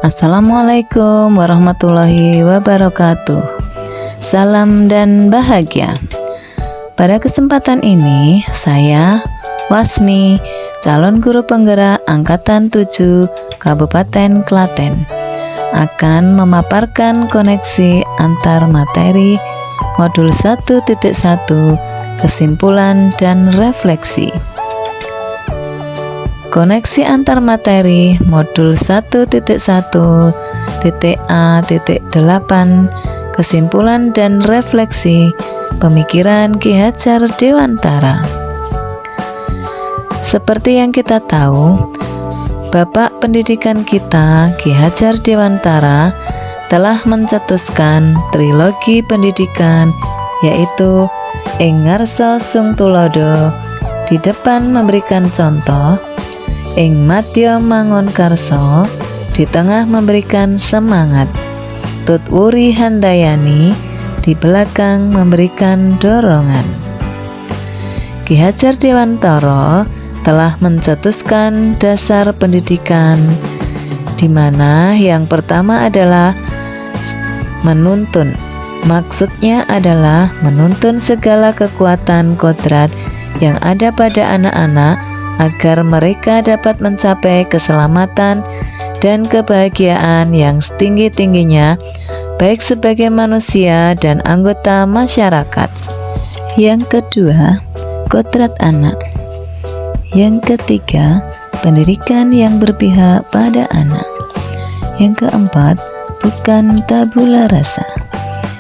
Assalamualaikum warahmatullahi wabarakatuh. Salam dan bahagia. Pada kesempatan ini, saya Wasni, calon guru penggerak Angkatan 7 Kabupaten Klaten, akan memaparkan koneksi antar materi modul 1.1 kesimpulan dan refleksi. Koneksi antar materi modul 1.1.A.8 kesimpulan dan refleksi pemikiran Ki Hajar Dewantara. Seperti yang kita tahu, Bapak Pendidikan kita Ki Hajar Dewantara telah mencetuskan trilogi pendidikan, yaitu ing ngarsa sung tulodo, di depan memberikan contoh, ing madya mangun karso, di tengah memberikan semangat, tut wuri handayani, di belakang memberikan dorongan. Ki Hajar Dewantara telah mencetuskan dasar pendidikan, di mana yang pertama adalah menuntun. Maksudnya adalah menuntun segala kekuatan kodrat yang ada pada anak-anak agar mereka dapat mencapai keselamatan dan kebahagiaan yang setinggi-tingginya, baik sebagai manusia dan anggota masyarakat. Yang kedua, kodrat anak. Yang ketiga, pendidikan yang berpihak pada anak. Yang keempat, bukan tabula rasa.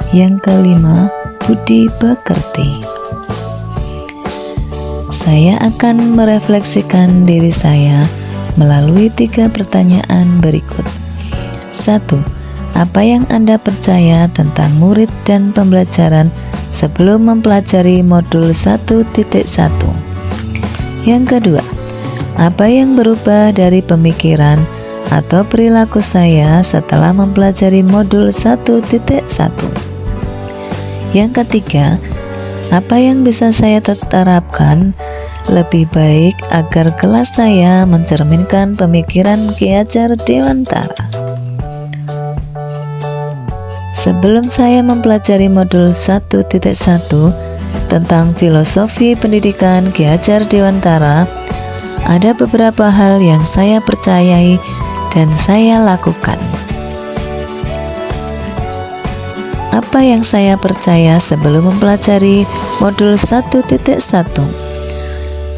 Yang kelima, budi pekerti. Saya akan merefleksikan diri saya melalui 3 pertanyaan berikut. 1. Apa yang Anda percaya tentang murid dan pembelajaran sebelum mempelajari modul 1.1? Yang kedua, apa yang berubah dari pemikiran atau perilaku saya setelah mempelajari modul 1.1? Yang ketiga, apa yang bisa saya terapkan lebih baik agar kelas saya mencerminkan pemikiran Ki Hajar Dewantara? Sebelum saya mempelajari modul 1.1 tentang filosofi pendidikan Ki Hajar Dewantara, ada beberapa hal yang saya percayai dan saya lakukan. Apa yang saya percaya sebelum mempelajari modul 1.1?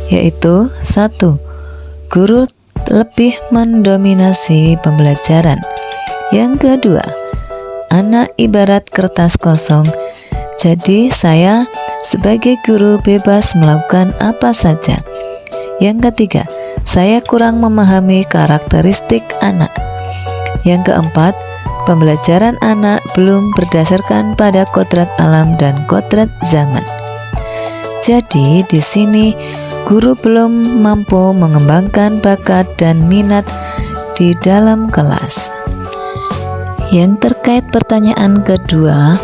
Yaitu 1. Guru lebih mendominasi pembelajaran. Yang kedua, anak ibarat kertas kosong, jadi saya sebagai guru bebas melakukan apa saja. Yang ketiga, saya kurang memahami karakteristik anak. Yang keempat, pembelajaran anak belum berdasarkan pada kodrat alam dan kodrat zaman. Jadi di sini guru belum mampu mengembangkan bakat dan minat di dalam kelas. Yang terkait pertanyaan kedua,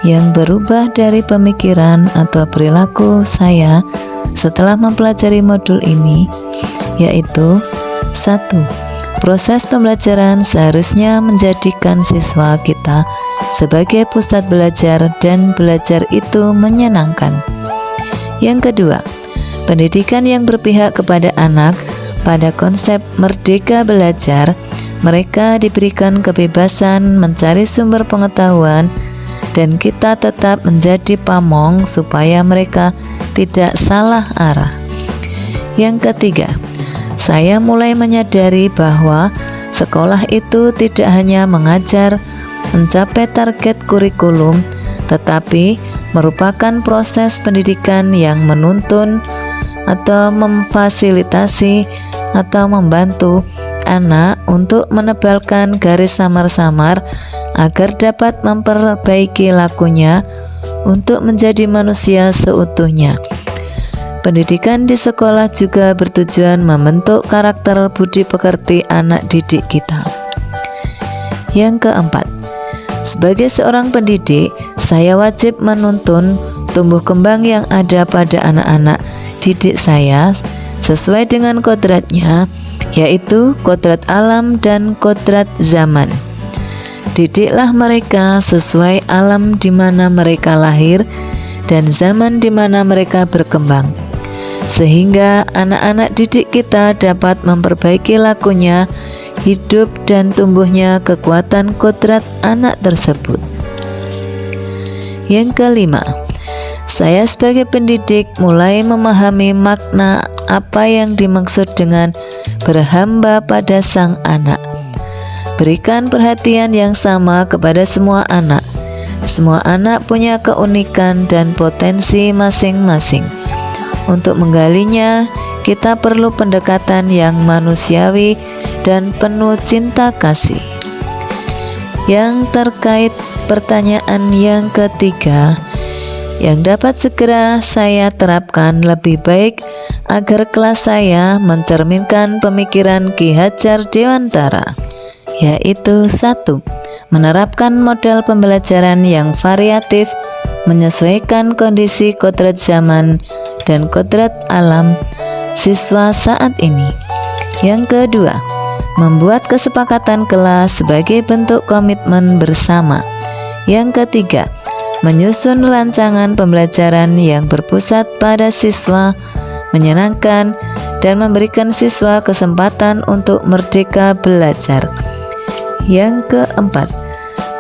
yang berubah dari pemikiran atau perilaku saya setelah mempelajari modul ini, yaitu 1. Proses pembelajaran seharusnya menjadikan siswa kita sebagai pusat belajar dan belajar itu menyenangkan. Yang kedua, pendidikan yang berpihak kepada anak pada konsep merdeka belajar, mereka diberikan kebebasan mencari sumber pengetahuan dan kita tetap menjadi pamong supaya mereka tidak salah arah. Yang ketiga, saya mulai menyadari bahwa sekolah itu tidak hanya mengajar mencapai target kurikulum, tetapi merupakan proses pendidikan yang menuntun atau memfasilitasi atau membantu anak untuk menebalkan garis samar-samar agar dapat memperbaiki lakunya untuk menjadi manusia seutuhnya. Pendidikan di sekolah juga bertujuan membentuk karakter budi pekerti anak didik kita. Yang keempat, sebagai seorang pendidik, saya wajib menuntun tumbuh kembang yang ada pada anak-anak didik saya sesuai dengan kodratnya yaitu kodrat alam dan kodrat zaman. Didiklah mereka sesuai alam di mana mereka lahir dan zaman di mana mereka berkembang, sehingga anak-anak didik kita dapat memperbaiki lakunya, hidup dan tumbuhnya kekuatan kodrat anak tersebut. Yang kelima, saya sebagai pendidik mulai memahami makna apa yang dimaksud dengan berhamba pada sang anak. Berikan perhatian yang sama kepada semua anak. Semua anak punya keunikan dan potensi masing-masing. Untuk menggalinya, kita perlu pendekatan yang manusiawi dan penuh cinta kasih. Yang terkait pertanyaan yang ketiga, yang dapat segera saya terapkan lebih baik agar kelas saya mencerminkan pemikiran Ki Hajar Dewantara, yaitu 1. Menerapkan model pembelajaran yang variatif menyesuaikan kondisi kodrat zaman dan kodrat alam siswa saat ini. Yang kedua, membuat kesepakatan kelas sebagai bentuk komitmen bersama. Yang ketiga, menyusun rancangan pembelajaran yang berpusat pada siswa, menyenangkan, dan memberikan siswa kesempatan untuk merdeka belajar. Yang keempat,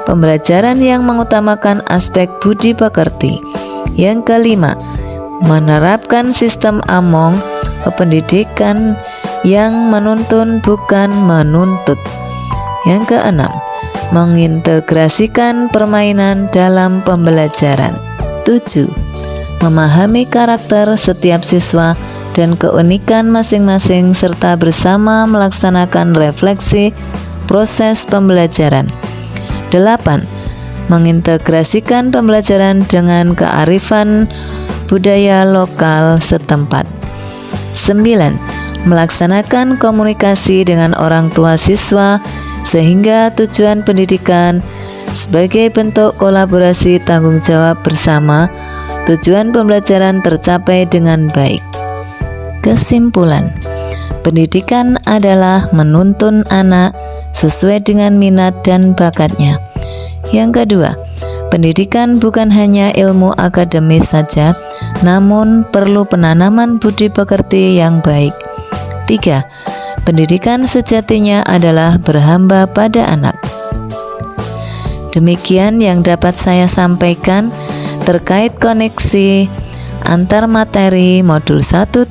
pembelajaran yang mengutamakan aspek budi pekerti. Yang kelima, menerapkan sistem AMONG, pendidikan yang menuntun bukan menuntut. Yang keenam, mengintegrasikan permainan dalam pembelajaran. 7. Memahami karakter setiap siswa dan keunikan masing-masing serta bersama melaksanakan refleksi proses pembelajaran. 8. Mengintegrasikan pembelajaran dengan kearifan budaya lokal setempat. 9. Melaksanakan komunikasi dengan orang tua siswa sehingga tujuan pendidikan sebagai bentuk kolaborasi tanggung jawab bersama, tujuan pembelajaran tercapai dengan baik. Kesimpulan, pendidikan adalah menuntun anak sesuai dengan minat dan bakatnya. Yang kedua, pendidikan bukan hanya ilmu akademis saja, namun perlu penanaman budi pekerti yang baik. 3. Pendidikan sejatinya adalah berhamba pada anak. Demikian yang dapat saya sampaikan terkait koneksi antar materi modul 1.1,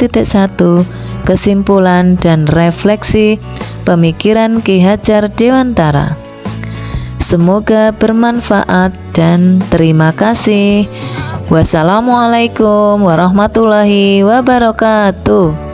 kesimpulan dan refleksi pemikiran Ki Hajar Dewantara. Semoga bermanfaat dan terima kasih. Wassalamualaikum warahmatullahi wabarakatuh.